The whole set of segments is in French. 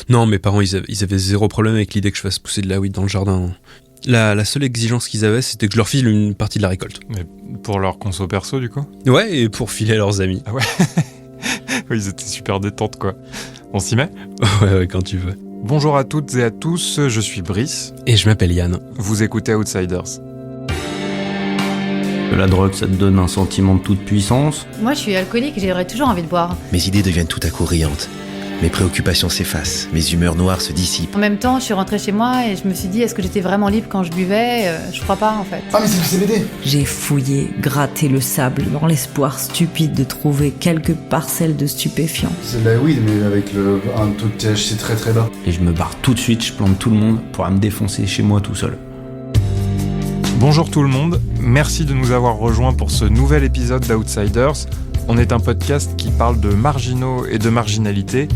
Non, mes parents, ils avaient zéro problème avec l'idée que je fasse pousser de la weed dans le jardin. La seule exigence qu'ils avaient, c'était que je leur file une partie de la récolte. Mais pour leur conso perso, du coup ? Ouais, et pour filer à leurs amis. Ah ouais. Oui, ils étaient super détentes, quoi. On s'y met ? Ouais, quand tu veux. Bonjour à toutes et à tous, je suis Brice. Et je m'appelle Yann. Vous écoutez Outsiders. La drogue, ça te donne un sentiment de toute puissance. Moi, je suis alcoolique et j'aurais toujours envie de boire. Mes idées deviennent tout à coup riantes. Mes préoccupations s'effacent, mes humeurs noires se dissipent. En même temps, je suis rentrée chez moi et je me suis dit, est-ce que j'étais vraiment libre quand je buvais ? Je crois pas, en fait. Ah, mais c'est le CBD. J'ai fouillé, gratté le sable dans l'espoir stupide de trouver quelques parcelles de stupéfiants. C'est de la weed, mais avec un taux de THC très très bas. Et je me barre tout de suite, je plante tout le monde pour aller me défoncer chez moi tout seul. Bonjour tout le monde, merci de nous avoir rejoints pour ce nouvel épisode d'Outsiders. On est un podcast qui parle de marginaux et de marginalité.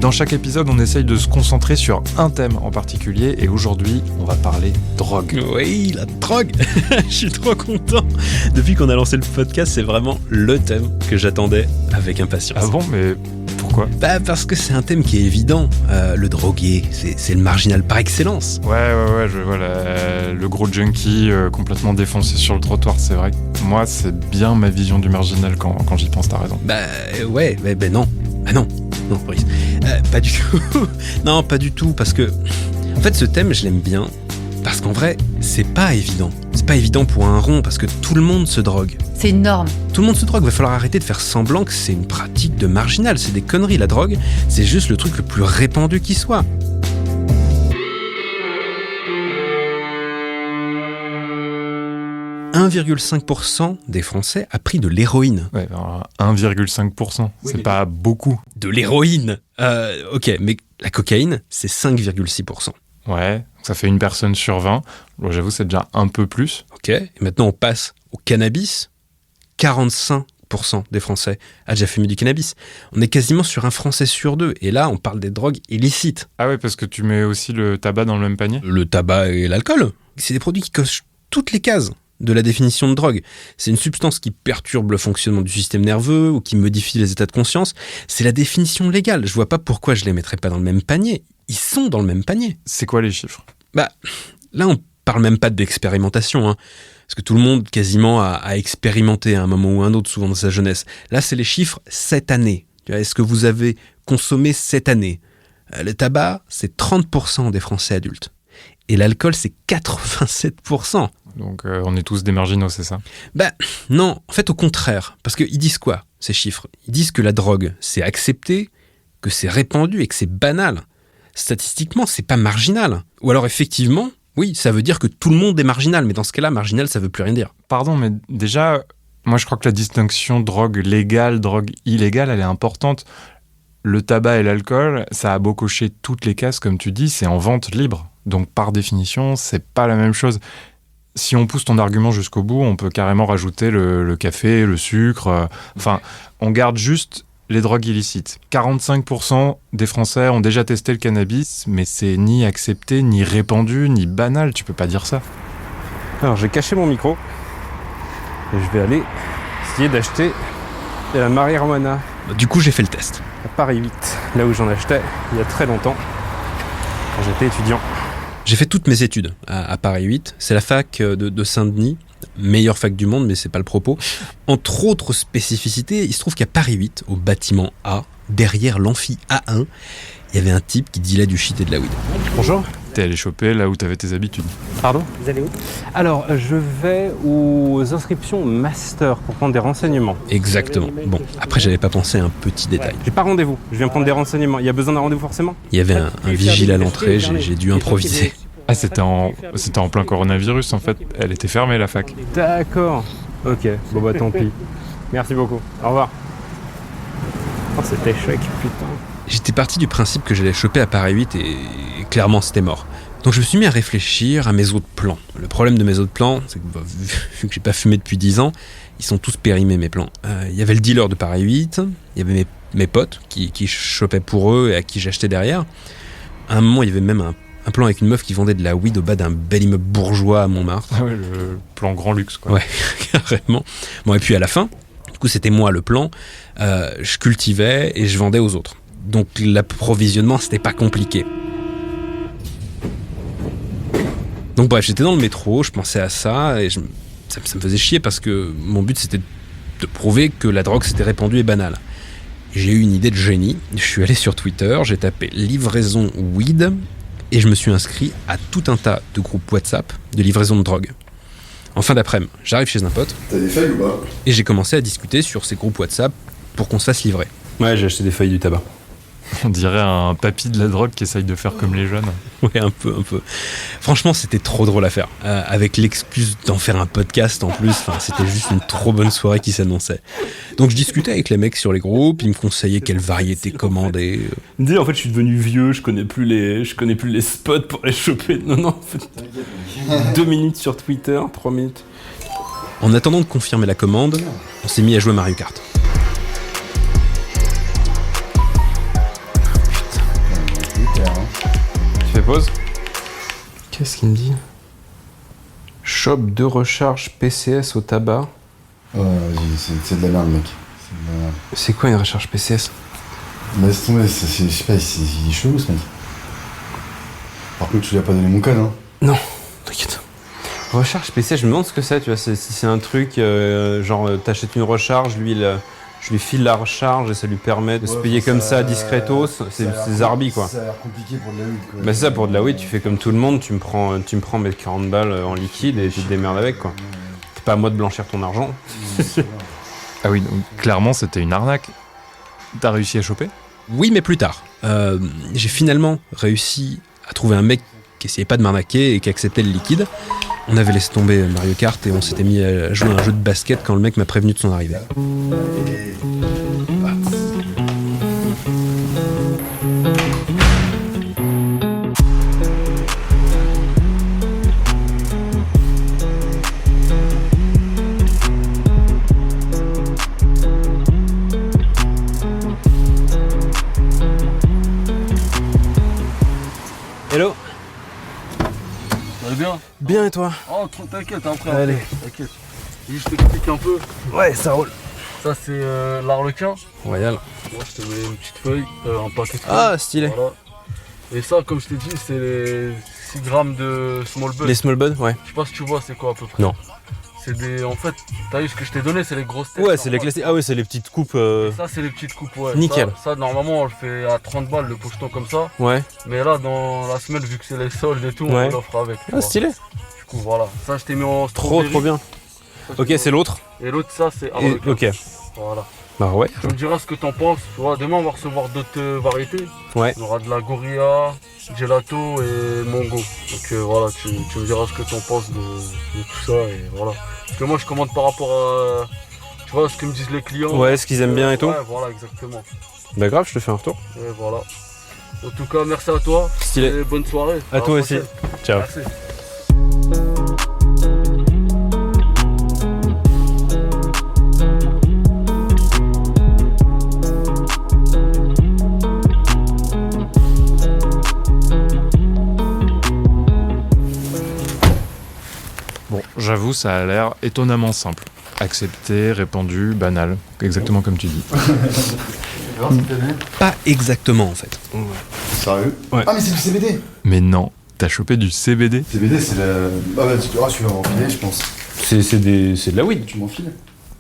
Dans chaque épisode, on essaye de se concentrer sur un thème en particulier et aujourd'hui, on va parler drogue. Oui, la drogue. Je suis trop content. Depuis qu'on a lancé le podcast, c'est vraiment le thème que j'attendais avec impatience. Ah bon, mais pourquoi ? Parce que c'est un thème qui est évident. Le drogué, c'est le marginal par excellence. Ouais, je vois le gros junkie complètement défoncé sur le trottoir, c'est vrai. Moi, c'est bien ma vision du marginal quand j'y pense, t'as raison. Non. Ah non, Brice. Pas du tout. Non, pas du tout, parce que... En fait, ce thème, je l'aime bien, parce qu'en vrai, c'est pas évident. C'est pas évident pour un rond, parce que tout le monde se drogue. C'est une norme. Tout le monde se drogue, va falloir arrêter de faire semblant que c'est une pratique de marginal. C'est des conneries, la drogue. C'est juste le truc le plus répandu qui soit. « 1,5% des Français a pris de l'héroïne. » Ouais, 1,5%, c'est pas beaucoup. De l'héroïne. Ok, mais la cocaïne, c'est 5,6%. Ouais, ça fait une personne sur 20. Bon, j'avoue, c'est déjà un peu plus. Ok, et maintenant on passe au cannabis. 45% des Français a déjà fumé du cannabis. On est quasiment sur un Français sur deux. Et là, on parle des drogues illicites. Ah ouais, parce que tu mets aussi le tabac dans le même panier ? Le tabac et l'alcool, c'est des produits qui cochent toutes les cases de la définition de drogue. C'est une substance qui perturbe le fonctionnement du système nerveux ou qui modifie les états de conscience. C'est la définition légale. Je vois pas pourquoi je les mettrais pas dans le même panier. Ils sont dans le même panier. C'est quoi les chiffres ? Là, on parle même pas d'expérimentation, hein. Parce que tout le monde, quasiment, a expérimenté à un moment ou un autre, souvent dans sa jeunesse. Là, c'est les chiffres cette année. Est-ce que vous avez consommé cette année ? Le tabac, c'est 30% des Français adultes. Et l'alcool, c'est 87%. Donc, on est tous des marginaux, c'est ça ? Non, en fait, au contraire. Parce qu'ils disent quoi, ces chiffres ? Ils disent que la drogue, c'est accepté, que c'est répandu et que c'est banal. Statistiquement, c'est pas marginal. Ou alors, effectivement, oui, ça veut dire que tout le monde est marginal. Mais dans ce cas-là, marginal, ça veut plus rien dire. Pardon, mais déjà, moi, je crois que la distinction drogue légale, drogue illégale, elle est importante. Le tabac et l'alcool, ça a beau cocher toutes les cases, comme tu dis, c'est en vente libre. Donc, par définition, c'est pas la même chose. Si on pousse ton argument jusqu'au bout, on peut carrément rajouter le café, le sucre. On garde juste les drogues illicites. 45% des Français ont déjà testé le cannabis, mais c'est ni accepté, ni répandu, ni banal. Tu peux pas dire ça. Alors, j'ai caché mon micro. Et je vais aller essayer d'acheter de la marijuana. Du coup, j'ai fait le test. À Paris 8, là où j'en achetais il y a très longtemps, quand j'étais étudiant. J'ai fait toutes mes études à Paris 8. C'est la fac de Saint-Denis, meilleure fac du monde, mais c'est pas le propos. Entre autres spécificités, il se trouve qu'à Paris 8, au bâtiment A, derrière l'amphi A1, il y avait un type qui dealait du shit et de la weed. Bonjour. T'es allé choper là où t'avais tes habitudes. Pardon ? Vous allez où ? Alors, je vais aux inscriptions master pour prendre des renseignements. Exactement. Bon, après, j'avais pas pensé à un petit détail. J'ai pas rendez-vous, je viens prendre des renseignements. Il y a besoin d'un rendez-vous forcément ? Il y avait un vigile à l'entrée, j'ai dû improviser. Ah, c'était en plein coronavirus, en fait. Elle était fermée, la fac. D'accord. Ok, bon tant pis. Merci beaucoup. Au revoir. Oh, cet échec, putain. J'étais parti du principe que j'allais choper à Paris 8 et clairement c'était mort. Donc je me suis mis à réfléchir à mes autres plans. Le problème de mes autres plans, c'est que vu que j'ai pas fumé depuis 10 ans, ils sont tous périmés mes plans. Il y avait le dealer de Paris 8, il y avait mes potes qui chopaient pour eux et à qui j'achetais derrière. À un moment, il y avait même un plan avec une meuf qui vendait de la weed au bas d'un bel immeuble bourgeois à Montmartre. Ah ouais, le plan grand luxe, quoi. Ouais, carrément. Bon, et puis à la fin, du coup, c'était moi le plan. Je cultivais et je vendais aux autres. Donc l'approvisionnement, c'était pas compliqué. Donc bref, j'étais dans le métro, je pensais à ça, et ça me faisait chier parce que mon but c'était de prouver que la drogue s'était répandue et banale. J'ai eu une idée de génie, je suis allé sur Twitter, j'ai tapé livraison weed, et je me suis inscrit à tout un tas de groupes WhatsApp de livraison de drogue. En fin d'après-midi, j'arrive chez un pote, T'as des feuilles ou pas? et j'ai commencé à discuter sur ces groupes WhatsApp pour qu'on se fasse livrer. Ouais, j'ai acheté des feuilles du tabac. On dirait un papy de la drogue qui essaye de faire comme les jeunes. Ouais, un peu. Franchement, c'était trop drôle à faire. Avec l'excuse d'en faire un podcast en plus, c'était juste une trop bonne soirée qui s'annonçait. Donc je discutais avec les mecs sur les groupes, ils me conseillaient quelle variété commander. Il me dit, en fait, je suis devenu vieux, je connais plus les spots pour les choper. Non, en fait. 2 minutes sur Twitter, 3 minutes. En attendant de confirmer la commande, on s'est mis à jouer à Mario Kart. Tu fais pause. Qu'est-ce qu'il me dit? Shop de recharge PCS au tabac. Ouais, vas-y, c'est de la merde, mec. C'est de la merde. C'est quoi une recharge PCS? Laisse tomber, je sais pas, il est chelou ce mec. Par contre, tu lui as pas donné mon code, hein. Non, t'inquiète. Recharge PCS, je me demande ce que c'est, tu vois, si c'est un truc, genre t'achètes une recharge, lui, je lui file la recharge et ça lui permet de se payer comme ça discretos, c'est zarbi quoi. Ça a l'air compliqué pour de la weed quoi. Bah c'est ça, pour de la weed, tu fais comme tout le monde, tu me prends mes 40 balles en liquide et tu te démerdes avec quoi. C'est pas à moi de blanchir ton argent. Ah oui, donc clairement c'était une arnaque. T'as réussi à choper? Oui, mais plus tard. J'ai finalement réussi à trouver un mec qui essayait pas de m'arnaquer et qui acceptait le liquide. On avait laissé tomber Mario Kart et on s'était mis à jouer à un jeu de basket quand le mec m'a prévenu de son arrivée. Hello. Ça va bien? Bien et toi? Oh, t'inquiète, après. Allez. T'inquiète. Juste je t'explique un peu. Ouais, ça roule. Ça, c'est l'arlequin. Royal. Moi, je te mets une petite feuille, un paquet de feuilles. Ah, stylé. Voilà. Et ça, comme je t'ai dit, c'est les 6 grammes de small bud. Les small buds, ouais. Je sais pas si tu vois, c'est quoi à peu près. Non. C'est des. En fait, t'as vu ce que je t'ai donné, c'est les grosses têtes. Ouais, c'est les classiques. Ah ouais, c'est les petites coupes. Ça, c'est les petites coupes, ouais. Nickel. Ça, normalement, on le fait à 30 balles, le pocheton comme ça. Ouais. Mais là, dans la semaine, vu que c'est les soldes et tout, Ouais. on l'offre avec. tu Ah, vois. stylé. Du coup, voilà. Ça, je t'ai mis en Trop strawberry. bien. Ça, je Ok, t'ai mis c'est l'autre. Et l'autre, ça, c'est Et- arlequin. ok. Voilà. Bah ouais. Tu me diras ce que t'en penses. Tu vois, demain, on va recevoir d'autres variétés. Ouais. On aura de la gorilla, gelato et mango. Donc voilà, tu me diras ce que t'en penses de tout ça. Et voilà. Parce que moi, je commande par rapport à. Tu vois, ce que me disent les clients. Ouais, ce qu'ils aiment bien et tout. Ouais, voilà, exactement. Bah grave, je te fais un retour. Et voilà. En tout cas, merci à toi. Stylé. Et bonne soirée. À la toi aussi. prochaine. Ciao. Merci. Bon, j'avoue, ça a l'air étonnamment simple. Accepté, répandu, banal. Exactement comme tu dis. Pas exactement en fait. Sérieux? Ouais. Ah mais c'est du CBD. Mais non, t'as chopé du CBD? CBD c'est la... Ah bah tu vas m'enfiler je pense. C'est de la weed. Tu m'enfiles?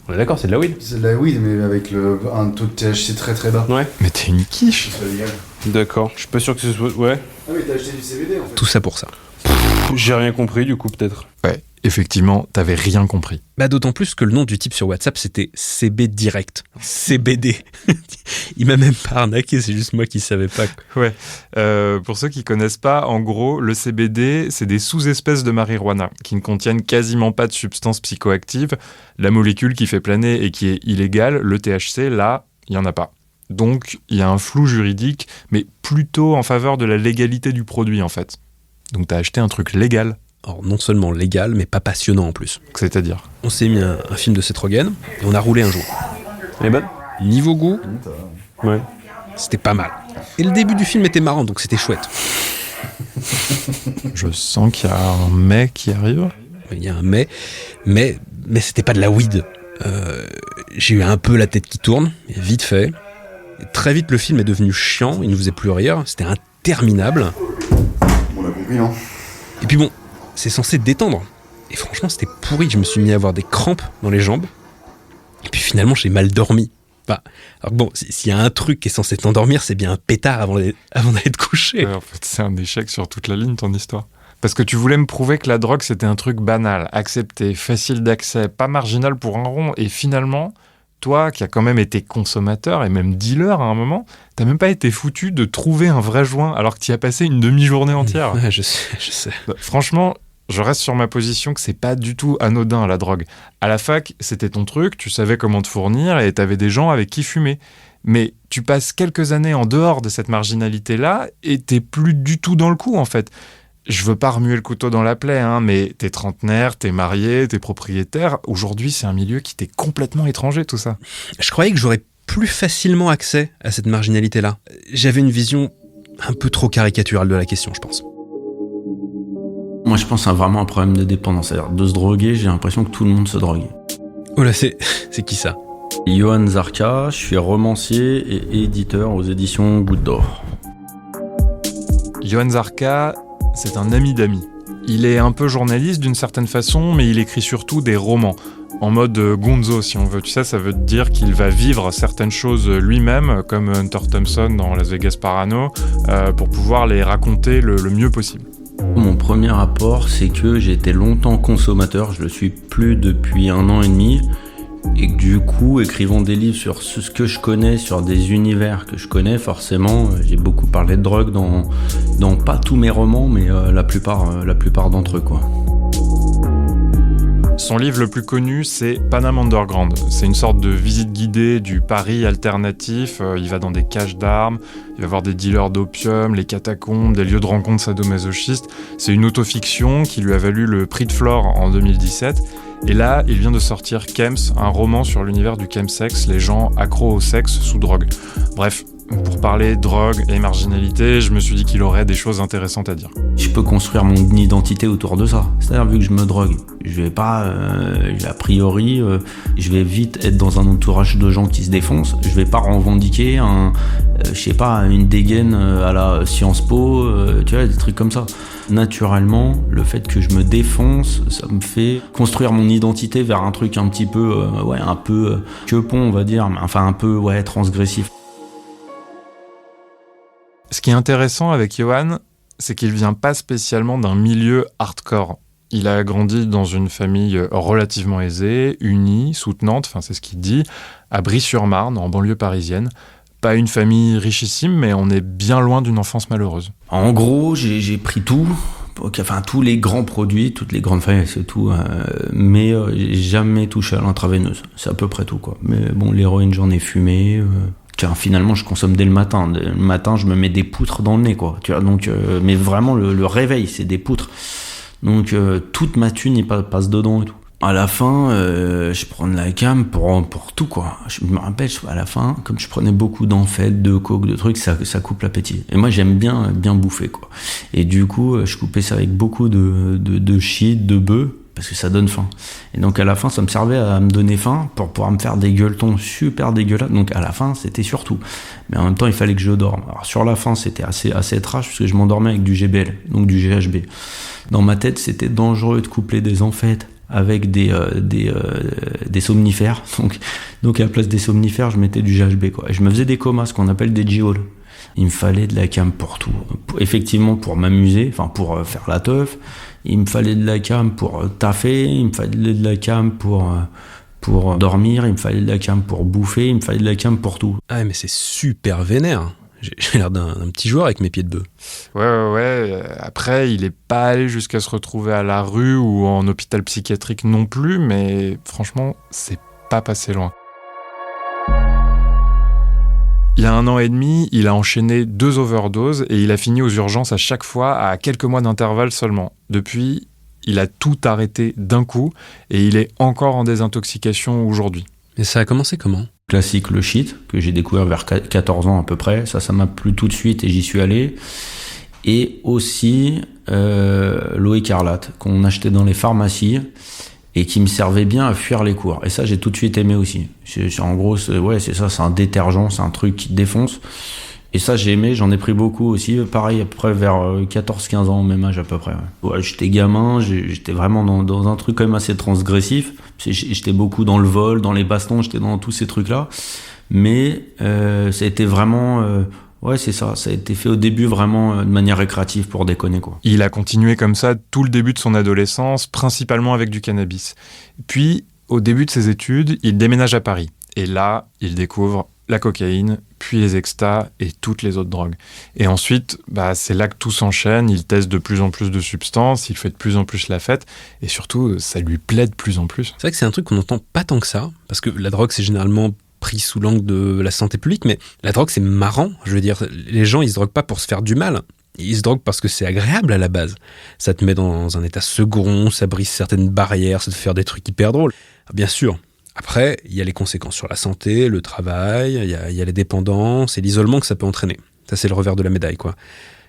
On est d'accord, c'est de la weed. C'est de la weed mais avec un taux de THC très très bas. Ouais. Mais t'es une quiche. C'est légal. D'accord. Je suis pas sûr que ce soit. Ouais. Ah mais t'as acheté du CBD en fait. Tout ça pour ça. J'ai rien compris du coup, peut-être. Ouais, effectivement, t'avais rien compris. Bah d'autant plus que le nom du type sur WhatsApp c'était CB Direct. CBD. Il m'a même pas arnaqué, c'est juste moi qui savais pas. Ouais. Pour ceux qui connaissent pas, en gros, le CBD, c'est des sous-espèces de marijuana qui ne contiennent quasiment pas de substances psychoactives. La molécule qui fait planer et qui est illégale, le THC, là, il y en a pas. Donc, il y a un flou juridique, mais plutôt en faveur de la légalité du produit, en fait. Donc, t'as acheté un truc légal, Or non seulement légal mais pas passionnant en plus. c'est-à-dire. On s'est mis un film de Seth Rogen et on a roulé un jour. Elle est bonne? Niveau goût, Ouais. c'était pas mal. Et le début du film était marrant donc c'était chouette. Je sens qu'il y a un mais qui arrive. Il y a un mais c'était pas de la weed. J'ai eu un peu la tête qui tourne, vite fait. Et très vite, le film est devenu chiant, il ne faisait plus rire, c'était interminable. On a compris, hein. Et puis bon, c'est censé détendre. Et franchement, c'était pourri, je me suis mis à avoir des crampes dans les jambes. Et puis finalement, j'ai mal dormi. Enfin, alors bon, s'il y a un truc qui est censé t'endormir, c'est bien un pétard avant d'aller te coucher. En fait, c'est un échec sur toute la ligne, ton histoire. Parce que tu voulais me prouver que la drogue, c'était un truc banal, accepté, facile d'accès, pas marginal pour un rond. Et finalement, toi, qui as quand même été consommateur et même dealer à un moment, t'as même pas été foutu de trouver un vrai joint alors que t'y as passé une demi-journée entière. Ouais, je sais. Bah, franchement, je reste sur ma position que c'est pas du tout anodin, la drogue. À la fac, c'était ton truc, tu savais comment te fournir et t'avais des gens avec qui fumer. Mais tu passes quelques années en dehors de cette marginalité-là et t'es plus du tout dans le coup, en fait. Je veux pas remuer le couteau dans la plaie, hein, mais t'es trentenaire, t'es marié, t'es propriétaire. Aujourd'hui, c'est un milieu qui t'est complètement étranger, tout ça. Je croyais que j'aurais plus facilement accès à cette marginalité-là. J'avais une vision un peu trop caricaturale de la question, je pense. Moi, je pense que c'est vraiment un problème de dépendance. C'est-à-dire, de se droguer, j'ai l'impression que tout le monde se drogue. Oh là, c'est qui ça ? Johan Zarka, je suis romancier et éditeur aux éditions Goutte d'Or. Johan Zarka, c'est un ami d'amis. Il est un peu journaliste d'une certaine façon, mais il écrit surtout des romans. En mode gonzo, si on veut. Tu sais, ça veut dire qu'il va vivre certaines choses lui-même, comme Hunter Thompson dans Las Vegas Parano, pour pouvoir les raconter le mieux possible. Mon premier rapport, c'est que j'ai été longtemps consommateur, je le suis plus depuis 1 an et demi, et que du coup, écrivant des livres sur ce que je connais, sur des univers que je connais, forcément, j'ai beaucoup parlé de drogue dans pas tous mes romans, mais la plupart d'entre eux, quoi. Son livre le plus connu, c'est Panam Underground. C'est une sorte de visite guidée du Paris alternatif. Il va dans des caches d'armes, il va voir des dealers d'opium, les catacombes, des lieux de rencontre sadomasochistes. C'est une autofiction qui lui a valu le prix de Flore en 2017. Et là, il vient de sortir Chems, un roman sur l'univers du chemsex, les gens accros au sexe sous drogue. Bref, pour parler drogue et marginalité, je me suis dit qu'il aurait des choses intéressantes à dire. Je peux construire mon identité autour de ça. C'est-à-dire, vu que je me drogue, je vais pas, a priori, je vais vite être dans un entourage de gens qui se défoncent. Je vais pas revendiquer une dégaine à la Sciences Po, tu vois, des trucs comme ça. Naturellement, le fait que je me défonce, ça me fait construire mon identité vers un truc un petit peu, un peu quepon, on va dire, enfin un peu, transgressif. Ce qui est intéressant avec Johan, c'est qu'il vient pas spécialement d'un milieu hardcore. Il a grandi dans une famille relativement aisée, unie, soutenante, enfin c'est ce qu'il dit, à Brie-sur-Marne, en banlieue parisienne. Pas une famille richissime, mais on est bien loin d'une enfance malheureuse. En gros, j'ai pris tout, tous les grands produits, toutes les grandes familles, c'est tout, mais j'ai jamais touché à l'intraveineuse. C'est à peu près tout, quoi. Mais bon, l'héroïne, j'en ai fumé. Car finalement, je consomme dès le matin. Le matin, je me mets des poutres dans le nez, quoi. Tu vois, donc, mais vraiment, le réveil, c'est des poutres. Donc, toute ma thune, il passe dedans et tout. À la fin, je prends de la cam pour tout, quoi. Je me rappelle, à la fin, comme je prenais beaucoup d'enfêtes, de coke, de trucs, ça coupe l'appétit. Et moi, j'aime bien bouffer, quoi. Et du coup, je coupais ça avec beaucoup de shit, de bœufs, parce que ça donne faim. Et donc à la fin, ça me servait à me donner faim pour pouvoir me faire des gueuletons super dégueulasses. Donc à la fin, c'était surtout. Mais en même temps, il fallait que je dorme. Alors sur la fin, c'était assez trash, parce que je m'endormais avec du GBL, donc du GHB. Dans ma tête, c'était dangereux de coupler des amphètes avec des somnifères. Donc à la place des somnifères, je mettais du GHB, quoi. Et je me faisais des comas, ce qu'on appelle des G-Hall. Il me fallait de la cam pour tout. Effectivement, pour m'amuser, enfin pour faire la teuf. Il me fallait de la cam pour taffer, il me fallait de la cam pour dormir, il me fallait de la cam pour bouffer, il me fallait de la cam pour tout. Ah mais c'est super vénère. J'ai l'air d'un petit joueur avec mes pieds de bœuf. Ouais. Après, il est pas allé jusqu'à se retrouver à la rue ou en hôpital psychiatrique non plus, mais franchement, c'est pas passé loin. Il y a 1 an et demi, il a enchaîné 2 overdoses et il a fini aux urgences à chaque fois à quelques mois d'intervalle seulement. Depuis, il a tout arrêté d'un coup et il est encore en désintoxication aujourd'hui. Mais ça a commencé comment ? Classique, le shit, que j'ai découvert vers 14 ans à peu près. Ça m'a plu tout de suite et j'y suis allé. Et aussi l'eau écarlate qu'on achetait dans les pharmacies et qui me servait bien à fuir les cours. Et ça, j'ai tout de suite aimé aussi. En gros, c'est ça, c'est un détergent, c'est un truc qui te défonce. Et ça, j'ai aimé, j'en ai pris beaucoup aussi. Pareil, à peu près vers 14-15 ans, au même âge à peu près. Ouais, j'étais gamin, j'étais vraiment dans un truc quand même assez transgressif. J'étais beaucoup dans le vol, dans les bastons, j'étais dans tous ces trucs-là. Mais ça a été vraiment... ouais, c'est ça. Ça a été fait au début vraiment de manière récréative pour déconner, quoi. Il a continué comme ça tout le début de son adolescence, principalement avec du cannabis. Puis, au début de ses études, il déménage à Paris. Et là, il découvre la cocaïne, puis les extas et toutes les autres drogues. Et ensuite, c'est là que tout s'enchaîne. Il teste de plus en plus de substances, il fait de plus en plus la fête. Et surtout, ça lui plaît de plus en plus. C'est vrai que c'est un truc qu'on n'entend pas tant que ça, parce que la drogue, c'est généralement pris sous l'angle de la santé publique, mais la drogue, c'est marrant. Je veux dire, les gens, ils se droguent pas pour se faire du mal. Ils se droguent parce que c'est agréable à la base. Ça te met dans un état second, ça brise certaines barrières, ça te fait faire des trucs hyper drôles. Bien sûr. Après, il y a les conséquences sur la santé, le travail, il y a les dépendances et l'isolement que ça peut entraîner. Ça, c'est le revers de la médaille, quoi.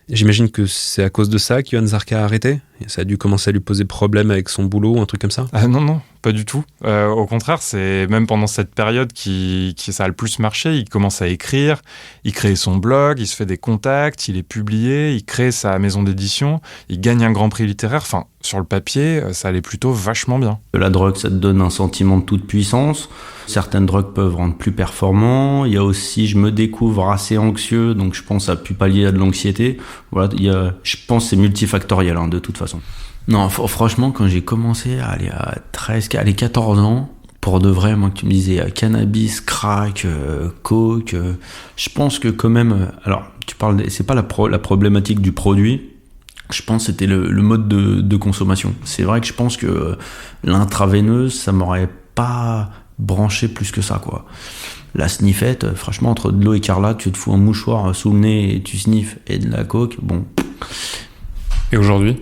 J'imagine que c'est à cause de ça qu'Johann Zarca a arrêté. Ça a dû commencer à lui poser problème avec son boulot, un truc comme ça. Ah non, pas du tout. Au contraire, c'est même pendant cette période qui ça a le plus marché. Il commence à écrire, il crée son blog, il se fait des contacts, il est publié, il crée sa maison d'édition, il gagne un grand prix littéraire. Enfin, sur le papier, ça allait plutôt vachement bien. La drogue, ça te donne un sentiment de toute puissance. Certaines drogues peuvent rendre plus performant. Il y a aussi, je me découvre assez anxieux, donc je pense à pu pallier à de l'anxiété. Voilà, je pense que c'est multifactoriel, de toute façon. Non, franchement, quand j'ai commencé à aller à 14 ans, pour de vrai, moi, que tu me disais cannabis, crack, coke, je pense que quand même, alors, c'est pas la problématique du produit, je pense que c'était le mode de consommation. C'est vrai que je pense que l'intraveineuse, ça m'aurait pas branché plus que ça, quoi. La sniffette, franchement, entre de l'eau écarlate, tu te fous un mouchoir sous le nez et tu sniffes, et de la coke, bon. Et aujourd'hui ?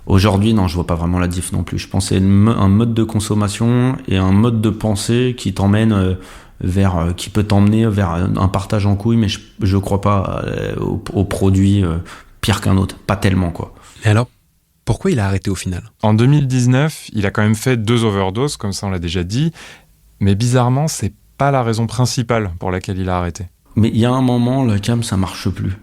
Aujourd'hui, non, je vois pas vraiment la diff non plus. Je pense que c'est un mode de consommation et un mode de pensée qui t'emmène qui peut t'emmener vers un partage en couille, mais je crois pas au produit pire qu'un autre. Pas tellement, quoi. Mais alors, pourquoi il a arrêté au final ? En 2019, il a quand même fait 2 overdoses, comme ça on l'a déjà dit. Mais bizarrement, c'est pas la raison principale pour laquelle il a arrêté. Mais il y a un moment, la cam, ça marche plus.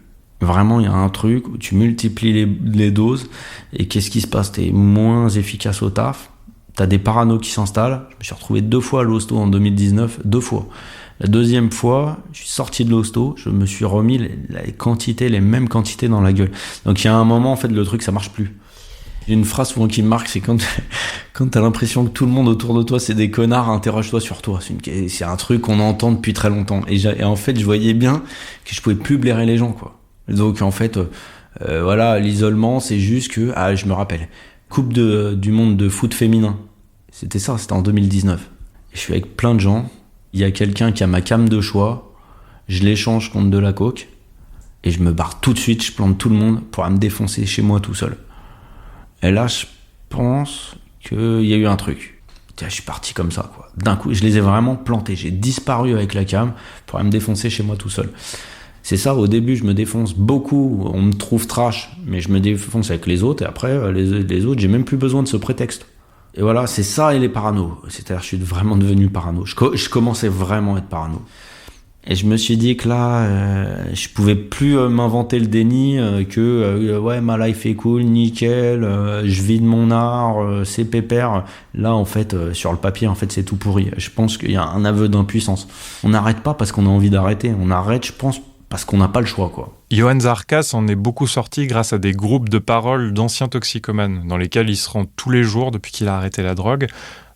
Vraiment, il y a un truc où tu multiplies les doses et qu'est-ce qui se passe ? T'es moins efficace au taf, t'as des parano qui s'installent. Je me suis retrouvé 2 fois à l'hosto en 2019, 2 fois. La deuxième fois, je suis sorti de l'hosto, je me suis remis les mêmes quantités dans la gueule. Donc il y a un moment, en fait, le truc, ça marche plus. J'ai une phrase souvent qui me marque, c'est quand t'as l'impression que tout le monde autour de toi, c'est des connards, interroge-toi sur toi. C'est un truc qu'on entend depuis très longtemps. Et en fait, je voyais bien que je pouvais plus blairer les gens, quoi. Donc en fait, voilà, l'isolement, c'est juste que, je me rappelle, Coupe du monde de foot féminin. C'était en 2019. Et je suis avec plein de gens, il y a quelqu'un qui a ma cam de choix, je l'échange contre de la coke, et je me barre tout de suite, je plante tout le monde pour aller me défoncer chez moi tout seul. Et là, je pense qu'il y a eu un truc. Je suis parti comme ça, quoi. D'un coup, je les ai vraiment plantés. J'ai disparu avec la cam pour aller me défoncer chez moi tout seul. C'est ça, au début, je me défonce beaucoup. On me trouve trash, mais je me défonce avec les autres. Et après, les autres, j'ai même plus besoin de ce prétexte. Et voilà, c'est ça et les paranos. C'est-à-dire, je suis vraiment devenu parano. Je commençais vraiment à être parano. Et je me suis dit que là, je pouvais plus m'inventer le déni ouais, ma life est cool, nickel, je vis de mon art, c'est pépère. Là, en fait, sur le papier, en fait, c'est tout pourri. Je pense qu'il y a un aveu d'impuissance. On n'arrête pas parce qu'on a envie d'arrêter. On arrête, je pense, parce qu'on n'a pas le choix, quoi. Johann Zarca s'en est beaucoup sorti grâce à des groupes de parole d'anciens toxicomanes dans lesquels il se rend tous les jours depuis qu'il a arrêté la drogue.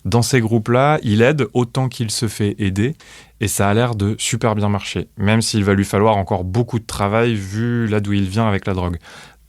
Dans ces groupes-là, il aide autant qu'il se fait aider et ça a l'air de super bien marcher, même s'il va lui falloir encore beaucoup de travail vu là d'où il vient avec la drogue.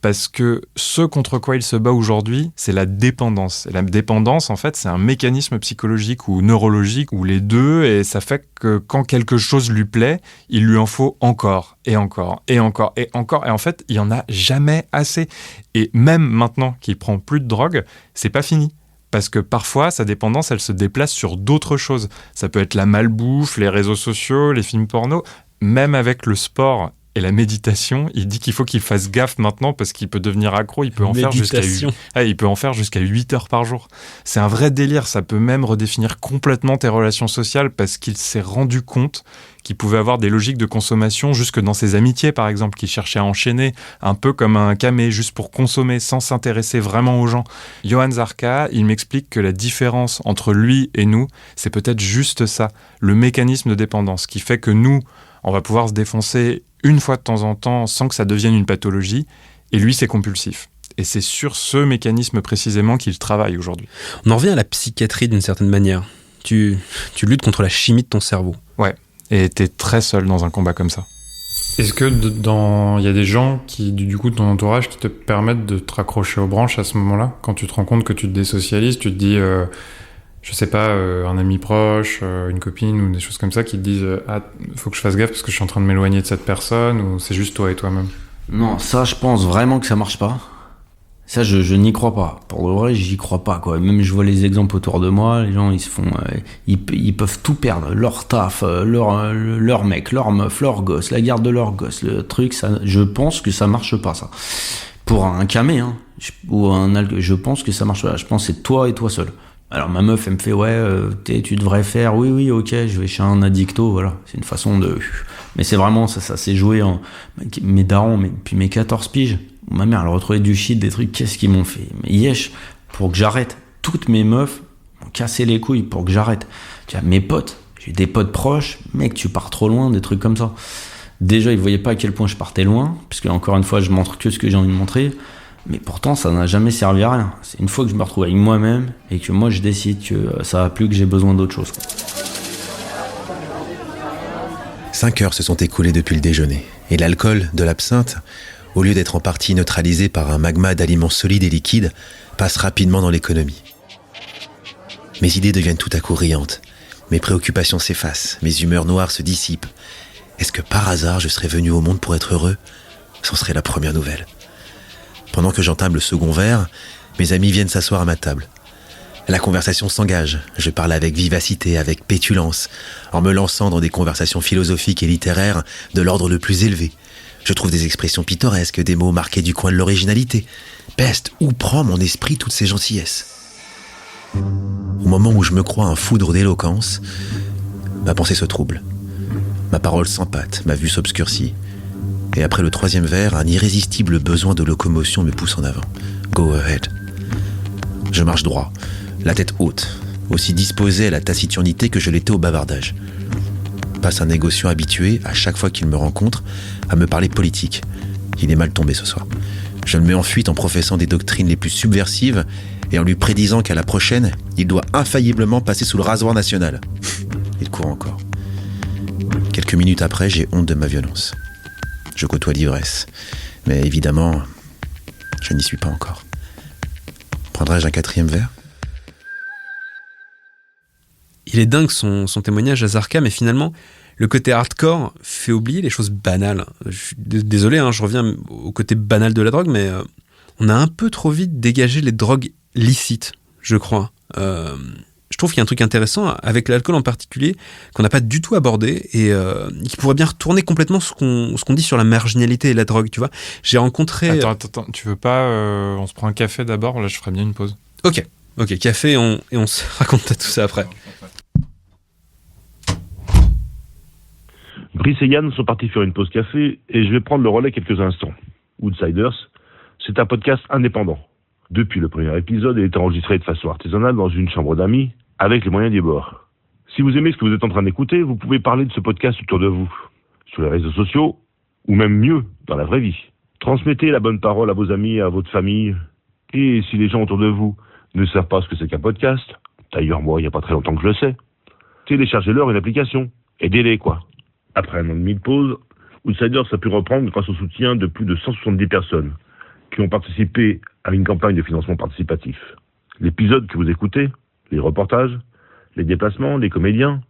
Parce que ce contre quoi il se bat aujourd'hui, c'est la dépendance. Et la dépendance, en fait, c'est un mécanisme psychologique ou neurologique, ou les deux, et ça fait que quand quelque chose lui plaît, il lui en faut encore, et encore, et encore, et encore. Et en fait, il n'y en a jamais assez. Et même maintenant qu'il prend plus de drogue, c'est pas fini. Parce que parfois, sa dépendance, elle se déplace sur d'autres choses. Ça peut être la malbouffe, les réseaux sociaux, les films porno, même avec le sport Et la méditation, il dit qu'il faut qu'il fasse gaffe maintenant parce qu'il peut devenir accro, il peut en faire jusqu'à 8 heures par jour. C'est un vrai délire, ça peut même redéfinir complètement tes relations sociales parce qu'il s'est rendu compte qu'il pouvait avoir des logiques de consommation jusque dans ses amitiés, par exemple, qu'il cherchait à enchaîner, un peu comme un camé, juste pour consommer sans s'intéresser vraiment aux gens. Johann Zarka, il m'explique que la différence entre lui et nous, c'est peut-être juste ça, le mécanisme de dépendance, qui fait que nous, on va pouvoir se défoncer une fois de temps en temps sans que ça devienne une pathologie, et lui, c'est compulsif. Et c'est sur ce mécanisme précisément qu'il travaille aujourd'hui. On en revient à la psychiatrie d'une certaine manière. Tu luttes contre la chimie de ton cerveau. Ouais, et t'es très seul dans un combat comme ça. Est-ce que il y a des gens qui, du coup, de ton entourage, qui te permettent de te raccrocher aux branches à ce moment-là? Quand tu te rends compte que tu te désocialises, tu te dis... je sais pas, un ami proche, une copine ou des choses comme ça qui te disent faut que je fasse gaffe parce que je suis en train de m'éloigner de cette personne, ou c'est juste toi et toi-même? Non, ça, je pense vraiment que ça marche pas. Ça, je n'y crois pas. Pour le vrai, j'y crois pas, quoi. Même je vois les exemples autour de moi, les gens, ils se font, ils peuvent tout perdre. Leur taf, leur mec, leur meuf, leur gosse, la garde de leur gosse, le truc, ça, je pense que ça marche pas, ça. Pour un camé, hein, ou un alcool, je pense que ça marche pas. Je pense que c'est toi et toi seul. Alors ma meuf, elle me fait tu devrais faire, oui, ok, je vais chez un addicto, voilà. C'est une façon de... Mais c'est vraiment, ça s'est joué en... Mes darons, depuis mes 14 piges, ma mère, elle retrouvait du shit, des trucs, qu'est-ce qu'ils m'ont fait? Mais yesh, pour que j'arrête. Toutes mes meufs m'ont cassé les couilles pour que j'arrête. Tu vois, mes potes, j'ai des potes proches, mec, tu pars trop loin, des trucs comme ça. Déjà, ils voyaient pas à quel point je partais loin, puisque encore une fois, je montre que ce que j'ai envie de montrer. Mais pourtant, ça n'a jamais servi à rien. C'est une fois que je me retrouve avec moi-même et que moi, je décide que ça va plus, que j'ai besoin d'autre chose. 5 heures se sont écoulées depuis le déjeuner. Et l'alcool de l'absinthe, au lieu d'être en partie neutralisé par un magma d'aliments solides et liquides, passe rapidement dans l'économie. Mes idées deviennent tout à coup riantes. Mes préoccupations s'effacent. Mes humeurs noires se dissipent. Est-ce que par hasard, je serais venu au monde pour être heureux? C'en serait la première nouvelle. Pendant que j'entame le second verre, mes amis viennent s'asseoir à ma table. La conversation s'engage. Je parle avec vivacité, avec pétulance, en me lançant dans des conversations philosophiques et littéraires de l'ordre le plus élevé. Je trouve des expressions pittoresques, des mots marqués du coin de l'originalité. Peste, où prend mon esprit toutes ces gentillesses? Au moment où je me crois un foudre d'éloquence, ma pensée se trouble. Ma parole s'empâte, ma vue s'obscurcit. Et après le 3e verre, un irrésistible besoin de locomotion me pousse en avant. Go ahead. Je marche droit, la tête haute, aussi disposé à la taciturnité que je l'étais au bavardage. Passe un négociant habitué, à chaque fois qu'il me rencontre, à me parler politique. Il est mal tombé ce soir. Je le mets en fuite en professant des doctrines les plus subversives et en lui prédisant qu'à la prochaine, il doit infailliblement passer sous le rasoir national. Il court encore. Quelques minutes après, j'ai honte de ma violence. Je côtoie l'ivresse. Mais évidemment, je n'y suis pas encore. Prendrais-je un 4e verre? Il est dingue son témoignage à Zarka, mais finalement, le côté hardcore fait oublier les choses banales. Je suis désolé, je reviens au côté banal de la drogue, mais on a un peu trop vite dégagé les drogues licites, je crois. Je trouve qu'il y a un truc intéressant avec l'alcool en particulier qu'on n'a pas du tout abordé et qui pourrait bien retourner complètement ce qu'on dit sur la marginalité et la drogue, tu vois. J'ai rencontré... Attends, tu veux pas... on se prend un café d'abord? Là, je ferais bien une pause. Ok, café et on se raconte tout ça après. Brice et Yann sont partis faire une pause café et je vais prendre le relais quelques instants. Outsiders, c'est un podcast indépendant. Depuis le premier épisode, il est enregistré de façon artisanale dans une chambre d'amis, avec les moyens du bord. Si vous aimez ce que vous êtes en train d'écouter, vous pouvez parler de ce podcast autour de vous, sur les réseaux sociaux, ou même mieux, dans la vraie vie. Transmettez la bonne parole à vos amis, à votre famille, et si les gens autour de vous ne savent pas ce que c'est qu'un podcast, d'ailleurs moi, il n'y a pas très longtemps que je le sais, téléchargez-leur une application, aidez-les quoi. Après un an et demi de pause, Outsiders a pu reprendre grâce au soutien de plus de 170 personnes, qui ont participé à une campagne de financement participatif. L'épisode que vous écoutez, les reportages, les déplacements, les comédiens,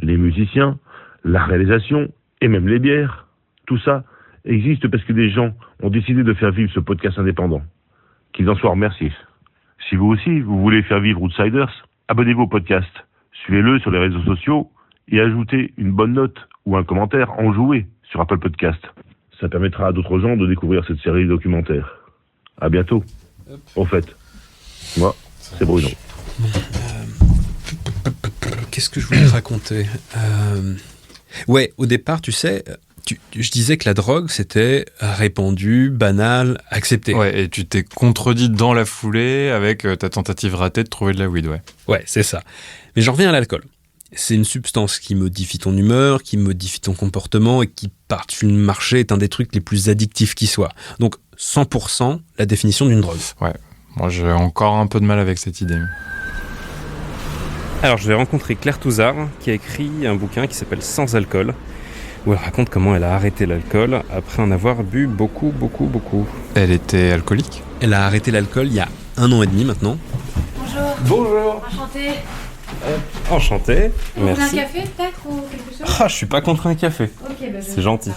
les musiciens, la réalisation et même les bières, tout ça existe parce que des gens ont décidé de faire vivre ce podcast indépendant. Qu'ils en soient remerciés. Si vous aussi, vous voulez faire vivre Outsiders, abonnez-vous au podcast, suivez-le sur les réseaux sociaux et ajoutez une bonne note ou un commentaire enjoué sur Apple Podcast. Ça permettra à d'autres gens de découvrir cette série documentaire. À bientôt. Au fait, moi, c'est Bruno. Qu'est-ce que je voulais te raconter Ouais, au départ, tu sais, je disais que la drogue, c'était répandu, banal, accepté. Ouais, et tu t'es contredit dans la foulée avec ta tentative ratée de trouver de la weed, ouais. Ouais, c'est ça. Mais j'en reviens à l'alcool. C'est une substance qui modifie ton humeur, qui modifie ton comportement et qui, par-dessus le marché, est un des trucs les plus addictifs qui soit. Donc, 100% la définition d'une drogue. Ouais, moi j'ai encore un peu de mal avec cette idée. Alors, je vais rencontrer Claire Touzard, qui a écrit un bouquin qui s'appelle Sans alcool, où elle raconte comment elle a arrêté l'alcool après en avoir bu beaucoup. Elle était alcoolique ? Elle a arrêté l'alcool il y a 1 an et demi maintenant. Bonjour. Enchantée. Enchanté. Vous voulez un Merci. café peut-être ou quelque chose? Je suis pas contre un café. C'est gentil.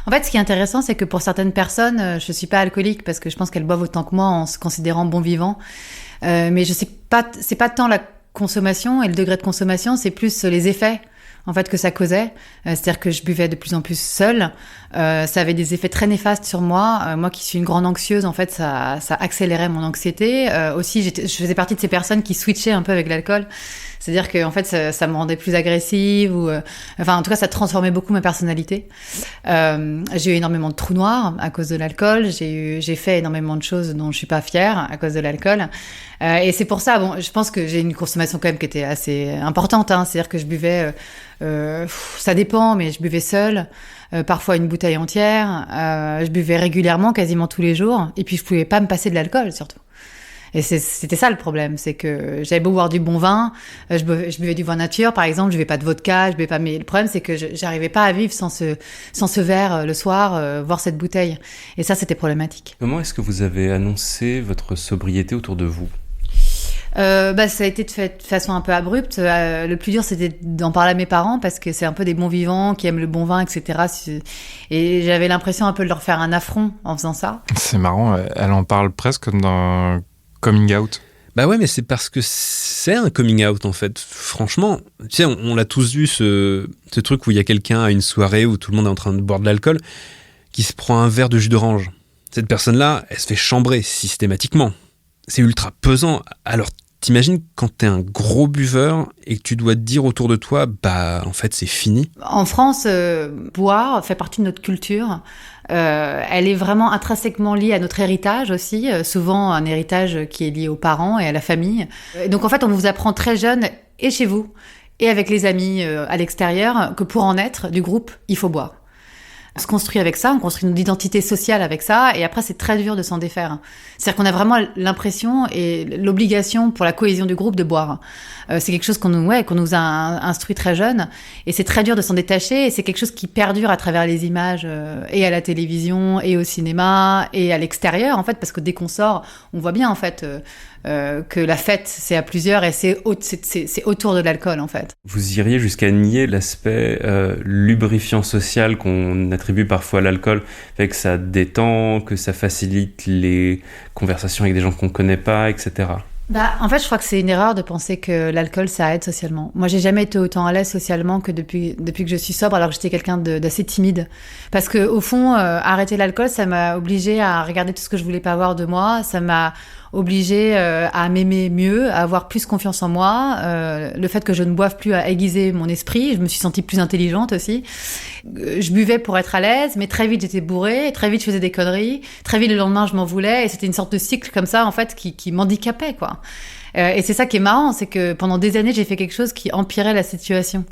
En fait, ce qui est intéressant, c'est que pour certaines personnes, je suis pas alcoolique parce que je pense qu'elles boivent autant que moi en se considérant bon vivant. Mais je sais pas, c'est pas tant la consommation et le degré de consommation, c'est plus les effets en fait que ça causait. C'est-à-dire que je buvais de plus en plus seule. Ça avait des effets très néfastes sur moi. Moi qui suis une grande anxieuse, en fait, ça accélérait mon anxiété. Aussi, je faisais partie de ces personnes qui switchaient un peu avec l'alcool. C'est-à-dire que en fait, ça me rendait plus agressive ou, enfin, en tout cas, ça transformait beaucoup ma personnalité. J'ai eu énormément de trous noirs à cause de l'alcool. J'ai fait énormément de choses dont je suis pas fière à cause de l'alcool. Et c'est pour ça, bon, je pense que j'ai une consommation quand même qui était assez importante. Hein. C'est-à-dire que je buvais, ça dépend, mais je buvais seule. Parfois une bouteille entière. Je buvais régulièrement, quasiment tous les jours. Et puis je pouvais pas me passer de l'alcool, surtout. Et c'était ça le problème, c'est que j'avais beau boire du bon vin, je buvais du vin nature par exemple, je buvais pas de vodka, je buvais pas, mais le problème c'est que j'arrivais pas à vivre sans ce verre le soir, voir cette bouteille. Et ça c'était problématique. Comment est-ce que vous avez annoncé votre sobriété autour de vous ? Ça a été de façon un peu abrupte. Le plus dur, c'était d'en parler à mes parents parce que c'est un peu des bons vivants qui aiment le bon vin, etc. Et j'avais l'impression un peu de leur faire un affront en faisant ça. C'est marrant, elle en parle presque comme d'un coming out. Bah ouais, mais c'est parce que c'est un coming out en fait. Franchement, tu sais, on l'a tous vu ce truc où il y a quelqu'un à une soirée où tout le monde est en train de boire de l'alcool qui se prend un verre de jus d'orange. Cette personne-là, elle se fait chambrer systématiquement. C'est ultra pesant. Alors, t'imagines quand t'es un gros buveur et que tu dois te dire autour de toi, bah, en fait, c'est fini. En France, boire fait partie de notre culture. Elle est vraiment intrinsèquement liée à notre héritage aussi. Souvent, un héritage qui est lié aux parents et à la famille. Donc, en fait, on vous apprend très jeune, et chez vous, et avec les amis à l'extérieur, que pour en être du groupe, il faut boire. On se construit avec ça, on construit notre identité sociale avec ça, et après c'est très dur de s'en défaire. C'est-à-dire qu'on a vraiment l'impression et l'obligation pour la cohésion du groupe de boire. C'est quelque chose qu'on nous a instruit très jeune, et c'est très dur de s'en détacher, et c'est quelque chose qui perdure à travers les images, et à la télévision, et au cinéma, et à l'extérieur, en fait, parce que dès qu'on sort, on voit bien, en fait, que la fête, c'est à plusieurs, et c'est autour de l'alcool, en fait. Vous iriez jusqu'à nier l'aspect lubrifiant social qu'on attribue parfois à l'alcool, fait que ça détend, que ça facilite les conversations avec des gens qu'on connaît pas, etc. En fait, je crois que c'est une erreur de penser que l'alcool, ça aide socialement. Moi, j'ai jamais été autant à l'aise socialement que depuis que je suis sobre, alors que j'étais quelqu'un d'assez timide. Parce que, au fond, arrêter l'alcool, ça m'a obligée à regarder tout ce que je voulais pas voir de moi. Ça m'a obligée à m'aimer mieux, à avoir plus confiance en moi. Le fait que je ne boive plus a aiguisé mon esprit. Je me suis sentie plus intelligente aussi. Je buvais pour être à l'aise, mais très vite j'étais bourrée, très vite je faisais des conneries, très vite le lendemain je m'en voulais, et c'était une sorte de cycle comme ça en fait qui m'handicapait quoi. Et c'est ça qui est marrant, c'est que pendant des années j'ai fait quelque chose qui empirait la situation.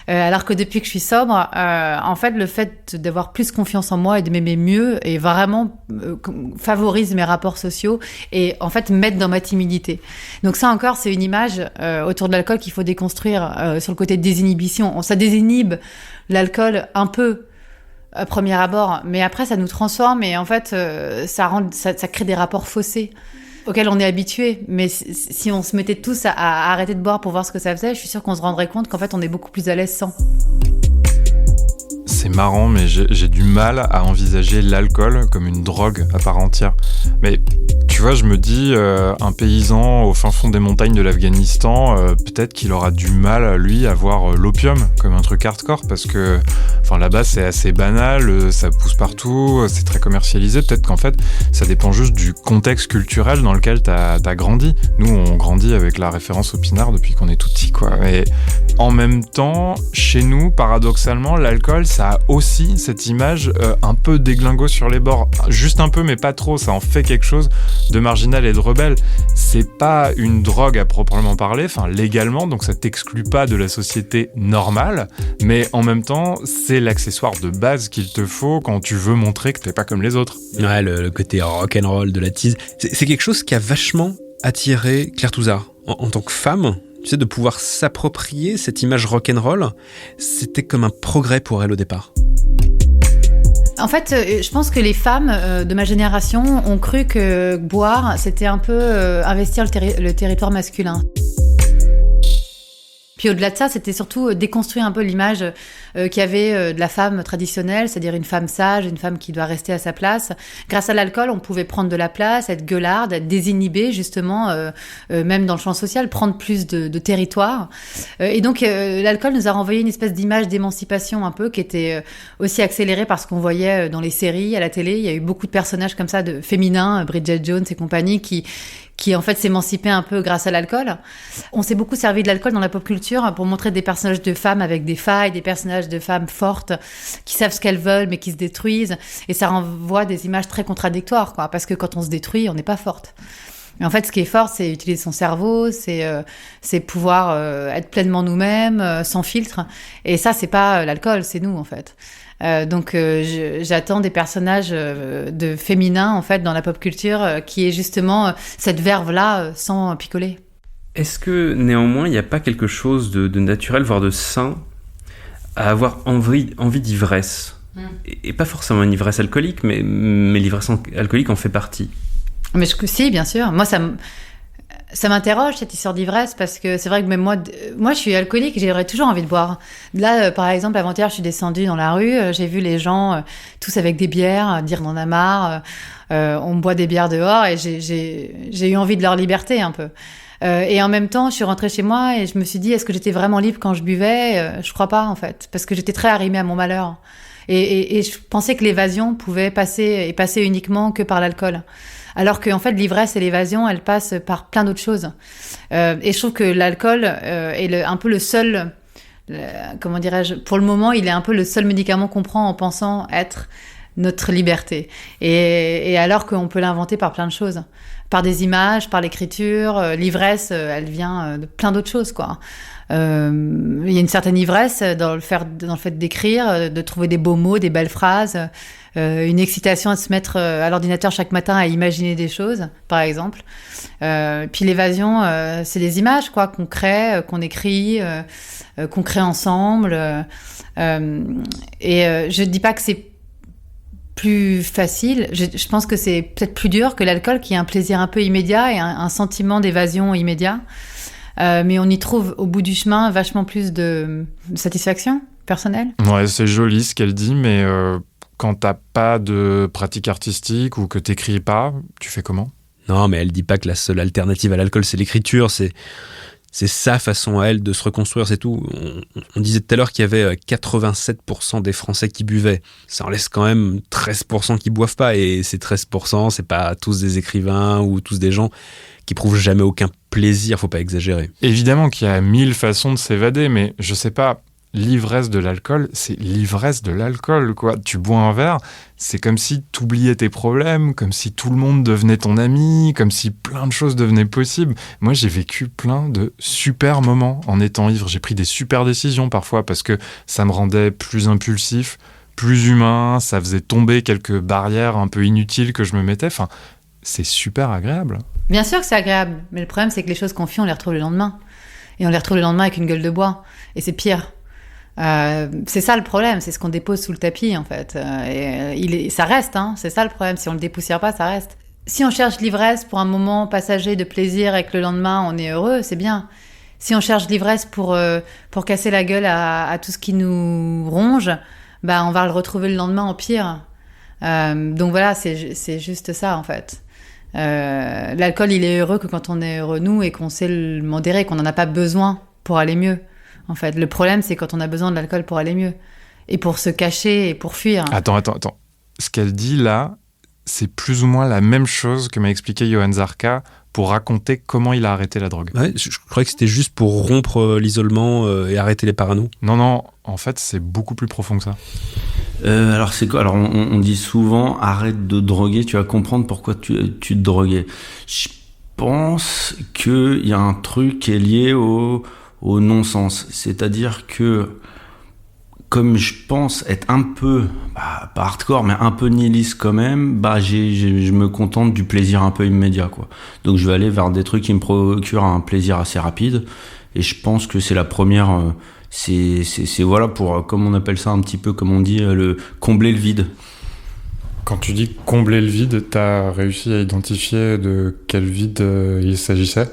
Alors que depuis que je suis sobre, en fait le fait d'avoir plus confiance en moi et de m'aimer mieux et vraiment favorise mes rapports sociaux et en fait m'aide dans ma timidité. Donc ça encore c'est une image autour de l'alcool qu'il faut déconstruire sur le côté de désinhibition. Ça désinhibe l'alcool un peu à premier abord, mais après ça nous transforme et en fait ça crée des rapports faussés auxquels on est habitué. Mais si on se mettait tous à arrêter de boire pour voir ce que ça faisait, je suis sûre qu'on se rendrait compte qu'en fait on est beaucoup plus à l'aise sans. C'est marrant, mais j'ai du mal à envisager l'alcool comme une drogue à part entière. Mais tu tu vois, je me dis, un paysan au fin fond des montagnes de l'Afghanistan, peut-être qu'il aura du mal, lui, à voir l'opium comme un truc hardcore, parce que là-bas, c'est assez banal, ça pousse partout, c'est très commercialisé. Peut-être qu'en fait, ça dépend juste du contexte culturel dans lequel t'as grandi. Nous, on grandit avec la référence au pinard depuis qu'on est tout petit, quoi. Et en même temps, chez nous, paradoxalement, l'alcool, ça a aussi cette image un peu déglingo sur les bords. Juste un peu, mais pas trop. Ça en fait quelque chose de marginal et de rebelle. C'est pas une drogue à proprement parler, légalement, donc ça t'exclut pas de la société normale, mais en même temps, c'est l'accessoire de base qu'il te faut quand tu veux montrer que t'es pas comme les autres. Ouais, le côté rock'n'roll de la tease. C'est quelque chose qui a vachement attiré Claire Touzard. En tant que femme, tu sais, de pouvoir s'approprier cette image rock'n'roll, c'était comme un progrès pour elle au départ. En fait, je pense que les femmes de ma génération ont cru que boire, c'était un peu investir le territoire masculin. Puis au-delà de ça, c'était surtout déconstruire un peu l'image qu'il y avait de la femme traditionnelle, c'est-à-dire une femme sage, une femme qui doit rester à sa place. Grâce à l'alcool, on pouvait prendre de la place, être gueularde, être désinhibée, justement, même dans le champ social, prendre plus de territoire. Et donc, l'alcool nous a renvoyé une espèce d'image d'émancipation un peu, qui était aussi accélérée par ce qu'on voyait dans les séries, à la télé. Il y a eu beaucoup de personnages comme ça, de féminins, Bridget Jones et compagnie, qui en fait s'émancipaient un peu grâce à l'alcool. On s'est beaucoup servi de l'alcool dans la pop culture pour montrer des personnages de femmes avec des failles, des personnages de femmes fortes, qui savent ce qu'elles veulent mais qui se détruisent. Et ça renvoie des images très contradictoires, quoi, parce que quand on se détruit, on n'est pas forte. Mais en fait, ce qui est fort, c'est utiliser son cerveau, c'est pouvoir être pleinement nous-mêmes, sans filtre. Et ça, c'est pas l'alcool, c'est nous, en fait. Donc j'attends des personnages de féminins en fait dans la pop culture qui est justement cette verve-là sans picoler. Est-ce que néanmoins il n'y a pas quelque chose de naturel, voire de sain, à avoir envie d'ivresse et pas forcément une ivresse alcoolique, mais l'ivresse alcoolique en fait partie. Mais si, bien sûr. Moi, ça m'interroge cette histoire d'ivresse parce que c'est vrai que même moi je suis alcoolique et j'aurais toujours envie de boire. Là, par exemple, avant-hier, je suis descendue dans la rue, j'ai vu les gens tous avec des bières, dire on en a marre, on boit des bières dehors et j'ai eu envie de leur liberté un peu. Et en même temps, je suis rentrée chez moi et je me suis dit, est-ce que j'étais vraiment libre quand je buvais ? Je crois pas en fait, parce que j'étais très arrimée à mon malheur. Et je pensais que l'évasion pouvait passer uniquement que par l'alcool. Alors qu'en fait, l'ivresse et l'évasion, elles passent par plein d'autres choses. Et je trouve que l'alcool est un peu le seul, comment dirais-je, pour le moment, il est un peu le seul médicament qu'on prend en pensant être notre liberté. Et alors qu'on peut l'inventer par plein de choses. Par des images, par l'écriture. L'ivresse, elle vient de plein d'autres choses, quoi. Il y a une certaine ivresse dans le fait d'écrire, de trouver des beaux mots, des belles phrases, une excitation à se mettre à l'ordinateur chaque matin à imaginer des choses, par exemple. Puis l'évasion, c'est des images, quoi, qu'on crée, qu'on écrit, qu'on crée ensemble. Je dis pas que c'est plus facile. Je pense que c'est peut-être plus dur que l'alcool, qui est un plaisir un peu immédiat et un sentiment d'évasion immédiat. Mais on y trouve au bout du chemin vachement plus de satisfaction personnelle. Ouais, c'est joli ce qu'elle dit, mais quand t'as pas de pratique artistique ou que t'écris pas, tu fais comment ? Non, mais elle dit pas que la seule alternative à l'alcool, c'est l'écriture, c'est sa façon à elle de se reconstruire, c'est tout. On disait tout à l'heure qu'il y avait 87% des Français qui buvaient. Ça en laisse quand même 13% qui boivent pas, et ces 13%, c'est pas tous des écrivains ou tous des gens qui prouvent jamais aucun plaisir, faut pas exagérer. Évidemment qu'il y a 1000 façons de s'évader, mais je sais pas, l'ivresse de l'alcool, c'est l'ivresse de l'alcool, quoi. Tu bois un verre, c'est comme si t'oubliais tes problèmes, comme si tout le monde devenait ton ami, comme si plein de choses devenaient possibles. Moi, j'ai vécu plein de super moments en étant ivre. J'ai pris des super décisions parfois parce que ça me rendait plus impulsif, plus humain, ça faisait tomber quelques barrières un peu inutiles que je me mettais. Enfin, c'est super agréable. Bien sûr que c'est agréable, mais le problème, c'est que les choses qu'on fuit, on les retrouve le lendemain. Et on les retrouve le lendemain avec une gueule de bois. Et c'est pire. C'est ça le problème, c'est ce qu'on dépose sous le tapis, en fait. Ça reste, hein, c'est ça le problème. Si on le dépoussière pas, ça reste. Si on cherche l'ivresse pour un moment passager de plaisir et que le lendemain, on est heureux, c'est bien. Si on cherche l'ivresse pour casser la gueule à tout ce qui nous ronge, bah, on va le retrouver le lendemain en pire. Donc voilà, c'est juste ça, en fait. L'alcool, il est heureux que quand on est heureux, nous, et qu'on sait le modérer, qu'on n'en a pas besoin pour aller mieux. En fait, le problème, c'est quand on a besoin de l'alcool pour aller mieux. Et pour se cacher et pour fuir. Attends. Ce qu'elle dit là, c'est plus ou moins la même chose que m'a expliqué Johan Zarka pour raconter comment il a arrêté la drogue. Ouais, je croyais que c'était juste pour rompre l'isolement et arrêter les paranos. Non, en fait, c'est beaucoup plus profond que ça. Alors c'est quoi ? Alors on dit souvent arrête de droguer, tu vas comprendre pourquoi tu te droguais. Je pense qu'il y a un truc qui est lié au non-sens. C'est-à-dire que comme je pense être un peu, pas hardcore, mais un peu nihiliste quand même, je me contente du plaisir un peu immédiat, quoi. Donc je vais aller vers des trucs qui me procurent un plaisir assez rapide. Et je pense que c'est la première, c'est voilà, pour, comme on appelle ça un petit peu, comme on dit, combler le vide. Quand tu dis combler le vide, t'as réussi à identifier de quel vide il s'agissait ?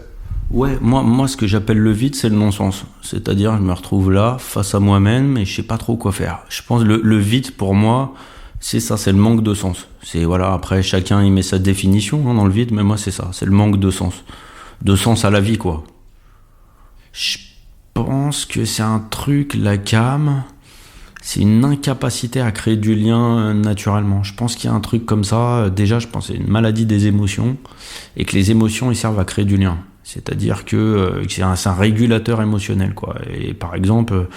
Ouais, moi, ce que j'appelle le vide, c'est le non-sens. C'est-à-dire, je me retrouve là, face à moi-même, et je sais pas trop quoi faire. Je pense que le vide, pour moi, c'est ça, c'est le manque de sens. C'est, voilà, après, chacun, il met sa définition, dans le vide, mais moi, c'est ça, c'est le manque de sens. De sens à la vie, quoi. Je pense que c'est un truc, la cam, c'est une incapacité à créer du lien naturellement. Je pense qu'il y a un truc comme ça. Déjà, je pense que c'est une maladie des émotions, et que les émotions, ils servent à créer du lien. C'est-à-dire que c'est un régulateur émotionnel, quoi. Et par exemple,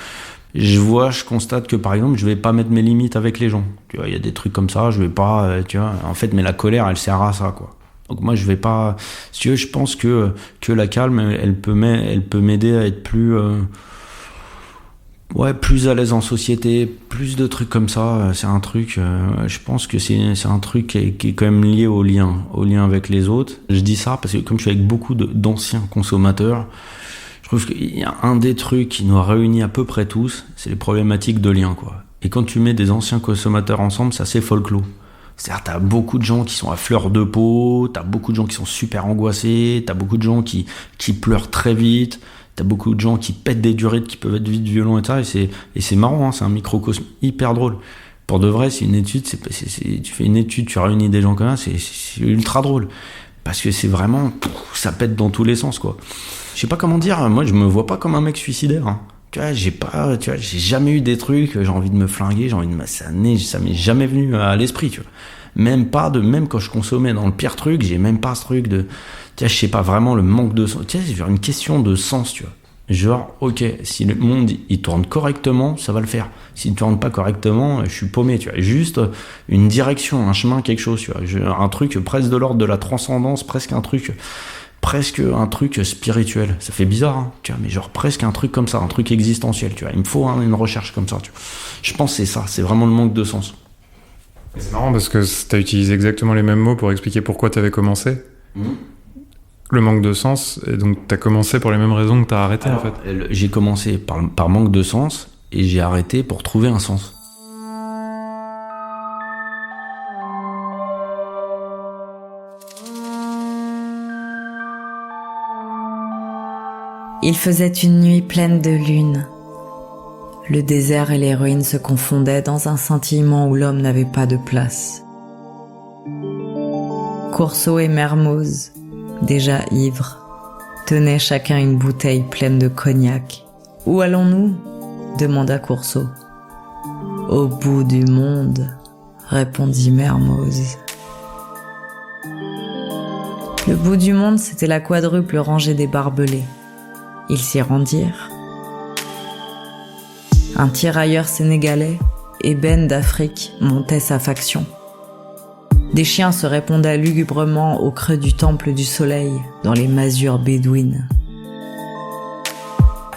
je constate que par exemple, je vais pas mettre mes limites avec les gens. Tu vois, il y a des trucs comme ça, je vais pas, tu vois. En fait, mais la colère, elle sert à ça, quoi. Donc moi, je vais pas. Si tu veux, je pense que la calme, elle peut m'aider à être plus à l'aise en société, plus de trucs comme ça. C'est un truc, je pense que c'est un truc qui est quand même lié au lien avec les autres. Je dis ça parce que comme je suis avec beaucoup d'anciens consommateurs, je trouve qu'il y a un des trucs qui nous réunit à peu près tous, c'est les problématiques de lien, quoi. Et quand tu mets des anciens consommateurs ensemble, c'est assez folklore. C'est-à-dire, t'as beaucoup de gens qui sont à fleur de peau, t'as beaucoup de gens qui sont super angoissés, t'as beaucoup de gens qui pleurent très vite. T'as beaucoup de gens qui pètent des durites qui peuvent être vite violents et ça, et c'est marrant, hein, c'est un microcosme hyper drôle. Pour de vrai, c'est une étude, tu fais une étude, tu réunis des gens comme ça, c'est ultra drôle. Parce que c'est vraiment, ça pète dans tous les sens, quoi. Je sais pas comment dire, moi je me vois pas comme un mec suicidaire, hein. Tu vois, j'ai jamais eu des trucs, j'ai envie de me flinguer, j'ai envie de ça m'est jamais venu à l'esprit, tu vois. Même quand je consommais dans le pire truc, j'ai même pas ce truc de, tu vois, je sais pas, vraiment le manque de sens. Tu vois, c'est genre une question de sens, tu vois. Genre, ok, si le monde, il tourne correctement, ça va le faire. S'il ne tourne pas correctement, je suis paumé, tu vois. Juste une direction, un chemin, quelque chose, tu vois. Un truc presque de l'ordre de la transcendance, presque un truc spirituel. Ça fait bizarre, hein, tu vois, mais genre presque un truc comme ça, un truc existentiel, tu vois. Il me faut une recherche comme ça, tu vois. Je pense que c'est ça, c'est vraiment le manque de sens. C'est marrant parce que t'as utilisé exactement les mêmes mots pour expliquer pourquoi t'avais commencé. Le manque de sens, et donc t'as commencé pour les mêmes raisons que t'as arrêté. Alors, en fait. J'ai commencé par manque de sens, et j'ai arrêté pour trouver un sens. Il faisait une nuit pleine de lune. Le désert et l'héroïne se confondaient dans un scintillement où l'homme n'avait pas de place. Coursault et Mermoz, déjà ivres, tenaient chacun une bouteille pleine de cognac. « Où allons-nous » demanda Coursault. « Au bout du monde » répondit Mermoz. Le bout du monde, c'était la quadruple rangée des barbelés. Ils s'y rendirent. Un tirailleur sénégalais, ébène d'Afrique, montait sa faction. Des chiens se répondaient lugubrement au creux du temple du soleil, dans les masures bédouines.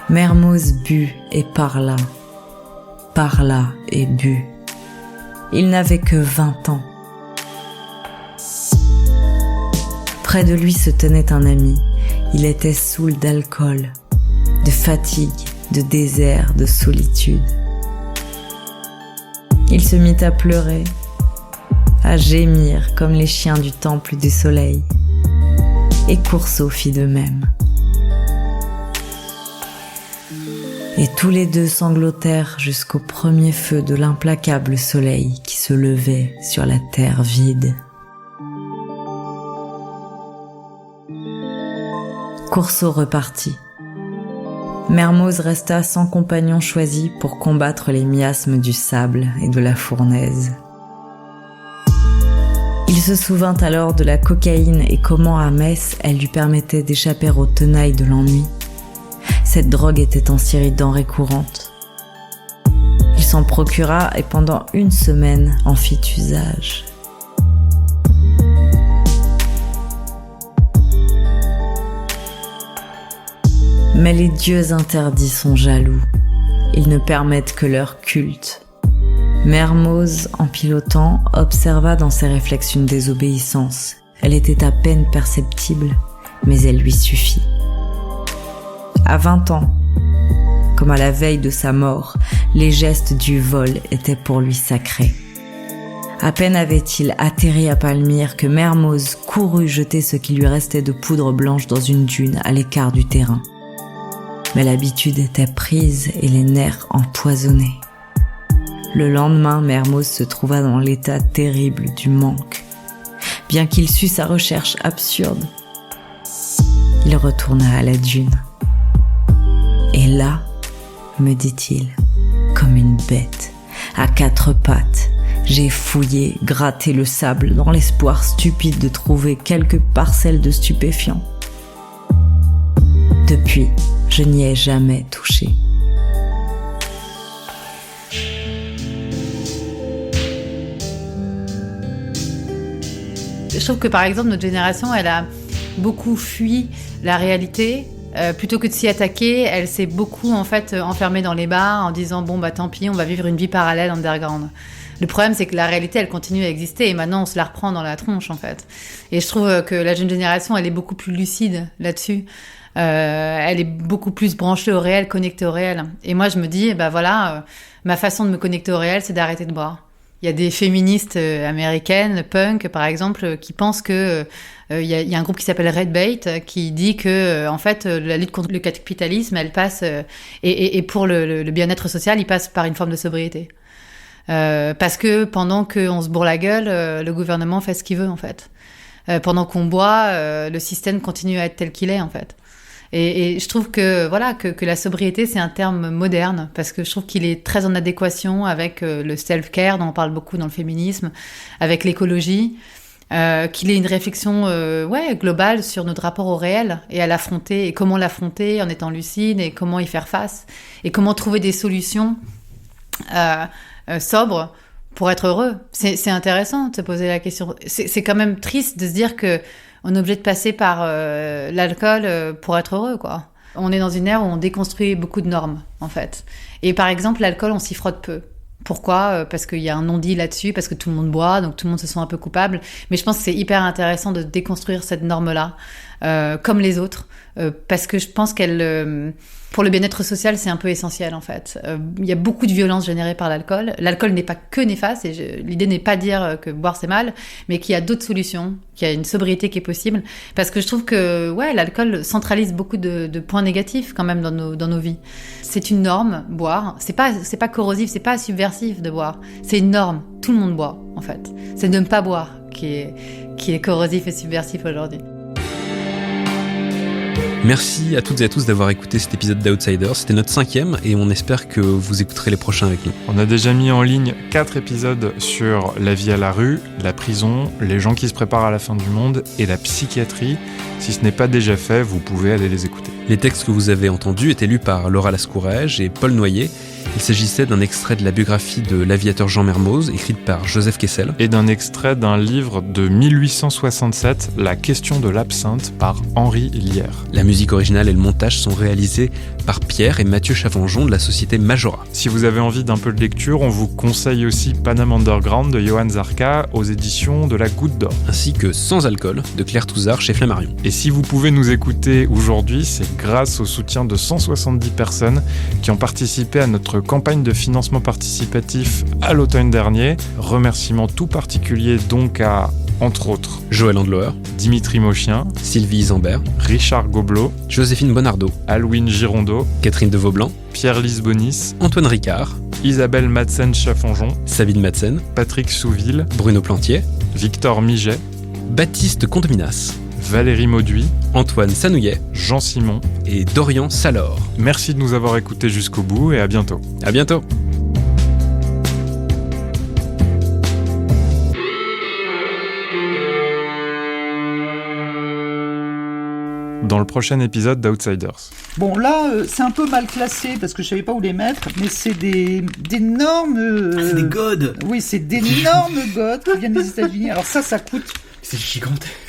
Mermoz but et parla et but. Il n'avait que 20 ans. Près de lui se tenait un ami. Il était saoul d'alcool, de fatigue, de désert, de solitude. Il se mit à pleurer, à gémir comme les chiens du temple du soleil. Et Coursault fit de même. Et tous les deux sanglotèrent jusqu'au premier feu de l'implacable soleil qui se levait sur la terre vide. Coursault repartit. Mermoz resta sans compagnon choisi pour combattre les miasmes du sable et de la fournaise. Il se souvint alors de la cocaïne et comment à Metz, elle lui permettait d'échapper aux tenailles de l'ennui. Cette drogue était en série denrée courante. Il s'en procura et pendant 1 semaine en fit usage. Mais les dieux interdits sont jaloux. Ils ne permettent que leur culte. Mermoz, en pilotant, observa dans ses réflexes une désobéissance. Elle était à peine perceptible, mais elle lui suffit. À 20 ans, comme à la veille de sa mort, les gestes du vol étaient pour lui sacrés. À peine avait-il atterri à Palmyre que Mermoz courut jeter ce qui lui restait de poudre blanche dans une dune à l'écart du terrain. Mais l'habitude était prise et les nerfs empoisonnés. Le lendemain, Mermoz se trouva dans l'état terrible du manque. Bien qu'il sût sa recherche absurde, il retourna à la dune. Et là, me dit-il, comme une bête, à 4 pattes, j'ai fouillé, gratté le sable dans l'espoir stupide de trouver quelques parcelles de stupéfiants. Depuis, je n'y ai jamais touché. Je trouve que par exemple notre génération, elle a beaucoup fui la réalité. Plutôt que de s'y attaquer, elle s'est beaucoup en fait enfermée dans les bars en disant bon bah tant pis, on va vivre une vie parallèle underground. Le problème c'est que la réalité elle continue à exister et maintenant on se la reprend dans la tronche en fait. Et je trouve que la jeune génération elle est beaucoup plus lucide là-dessus. Elle est beaucoup plus branchée au réel, connectée au réel. Et moi je me dis bah voilà, ma façon de me connecter au réel c'est d'arrêter de boire. Il y a des féministes américaines, punk par exemple, qui pensent que il y a un groupe qui s'appelle Red Bait qui dit que en fait la lutte contre le capitalisme, elle passe et pour le bien-être social, il passe par une forme de sobriété. Parce que pendant qu'on se bourre la gueule, le gouvernement fait ce qu'il veut en fait. Pendant qu'on boit, le système continue à être tel qu'il est en fait. Et je trouve que voilà que la sobriété c'est un terme moderne parce que je trouve qu'il est très en adéquation avec le self-care dont on parle beaucoup dans le féminisme, avec l'écologie, qu'il est une réflexion globale sur notre rapport au réel et à l'affronter et comment l'affronter en étant lucide et comment y faire face et comment trouver des solutions sobres pour être heureux. C'est intéressant de se poser la question. C'est quand même triste de se dire que on est obligé de passer par l'alcool pour être heureux, quoi. On est dans une ère où on déconstruit beaucoup de normes, en fait. Et par exemple, l'alcool, on s'y frotte peu. Pourquoi ? Parce qu'il y a un non-dit là-dessus, parce que tout le monde boit, donc tout le monde se sent un peu coupable. Mais je pense que c'est hyper intéressant de déconstruire cette norme-là, comme les autres, parce que je pense qu'elle... pour le bien-être social, c'est un peu essentiel, en fait. Il y a beaucoup de violence générée par l'alcool. L'alcool n'est pas que néfaste, et l'idée n'est pas de dire que boire c'est mal, mais qu'il y a d'autres solutions, qu'il y a une sobriété qui est possible. Parce que je trouve que l'alcool centralise beaucoup de points négatifs, quand même, dans nos vies. C'est une norme, boire. C'est pas corrosif, c'est pas subversif de boire. C'est une norme. Tout le monde boit, en fait. C'est de ne pas boire qui est corrosif et subversif aujourd'hui. Merci à toutes et à tous d'avoir écouté cet épisode d'Outsiders. C'était notre 5e et on espère que vous écouterez les prochains avec nous. On a déjà mis en ligne 4 épisodes sur la vie à la rue, la prison, les gens qui se préparent à la fin du monde et la psychiatrie. Si ce n'est pas déjà fait, vous pouvez aller les écouter. Les textes que vous avez entendus étaient lus par Laura Lascourège et Paul Noyer. Il s'agissait d'un extrait de la biographie de l'aviateur Jean Mermoz, écrite par Joseph Kessel. Et d'un extrait d'un livre de 1867, La question de l'absinthe, par Henri Lierre. La musique originale et le montage sont réalisés par Pierre et Mathieu Chavanjon de la société Majora. Si vous avez envie d'un peu de lecture, on vous conseille aussi Panam Underground de Johan Zarka aux éditions de La Goutte d'Or. Ainsi que Sans alcool de Claire Touzard chez Flammarion. Et si vous pouvez nous écouter aujourd'hui, c'est grâce au soutien de 170 personnes qui ont participé à notre campagne de financement participatif à l'automne dernier. Remerciements tout particuliers donc à, entre autres, Joël Andloer, Dimitri Mochien, Sylvie Isambert, Richard Gobelot, Joséphine Bonardo, Alwyn Girondeau, Catherine de Vaublanc, Pierre Lisbonis, Antoine Ricard, Isabelle Madsen-Chaffonjon, Sabine Madsen, Patrick Souville, Bruno Plantier, Victor Miget, Baptiste Condeminas, Valérie Mauduit, Antoine Sanouillet, Jean Simon et Dorian Salor. Merci de nous avoir écoutés jusqu'au bout et à bientôt. À bientôt. Dans le prochain épisode d'Outsiders. Bon, là, c'est un peu mal classé parce que je savais pas où les mettre, mais c'est d'énormes. C'est des godes. Oui, c'est d'énormes godes qui viennent des États-Unis. Alors ça coûte. C'est gigantesque.